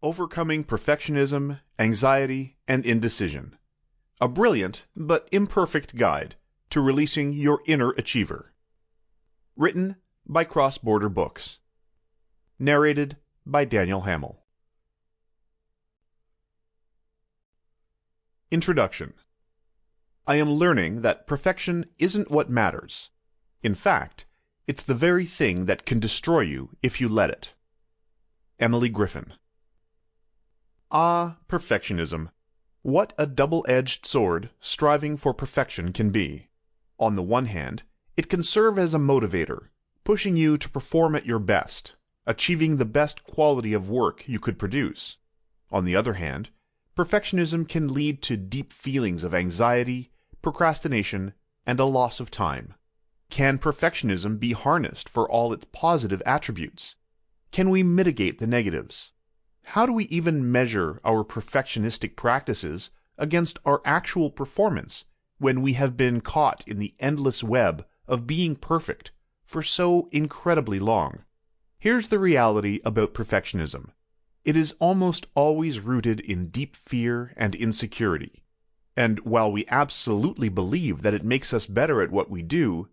Overcoming Perfectionism, Anxiety, and Indecision. A brilliant but imperfect guide to releasing your inner achiever. Written by Cross Border Books. Narrated by Daniel Hamel. Introduction. I am learning that perfection isn't what matters. In fact, it's the very thing that can destroy you if you let it. Emily Griffin. Ah, perfectionism. What a double-edged sword striving for perfection can be. On the one hand, it can serve as a motivator, pushing you to perform at your best, achieving the best quality of work you could produce. On the other hand, perfectionism can lead to deep feelings of anxiety, procrastination, and a loss of time. Can perfectionism be harnessed for all its positive attributes? Can we mitigate the negatives? How do we even measure our perfectionistic practices against our actual performance when we have been caught in the endless web of being perfect for so incredibly long? Here's the reality about perfectionism. It is almost always rooted in deep fear and insecurity. And while we absolutely believe that it makes us better at what we do,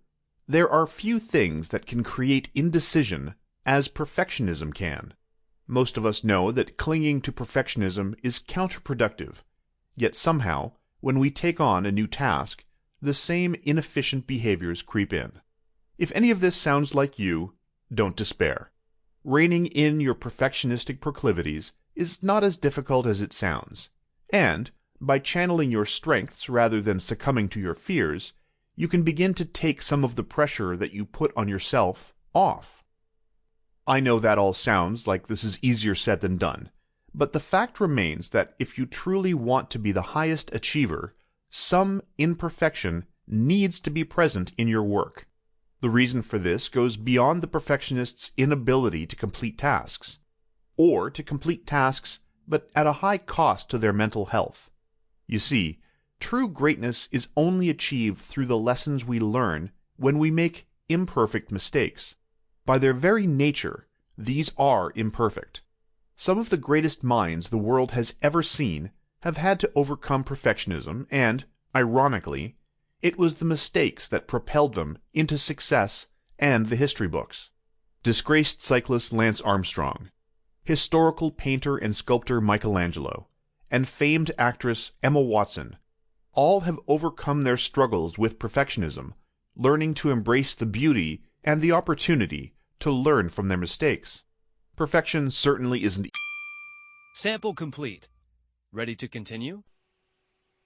there are few things that can create indecision as perfectionism can. Most of us know that clinging to perfectionism is counterproductive, yet somehow, when we take on a new task, the same inefficient behaviors creep in. If any of this sounds like you, don't despair. Reining in your perfectionistic proclivities is not as difficult as it sounds, and, by channeling your strengths rather than succumbing to your fears, you can begin to take some of the pressure that you put on yourself off. I know that all sounds like this is easier said than done, but the fact remains that if you truly want to be the highest achiever, some imperfection needs to be present in your work. The reason for this goes beyond the perfectionist's inability to complete tasks, or to complete tasks but at a high cost to their mental health. You see, true greatness is only achieved through the lessons we learn when we make imperfect mistakes. By their very nature, these are imperfect. Some of the greatest minds the world has ever seen have had to overcome perfectionism, and, ironically, it was the mistakes that propelled them into success and the history books. Disgraced cyclist Lance Armstrong, historical painter and sculptor Michelangelo, and famed actress Emma Watson all have overcome their struggles with perfectionism, learning to embrace the beauty and the opportunity to learn from their mistakes. Perfection certainly isn't. Sample complete. Ready to continue?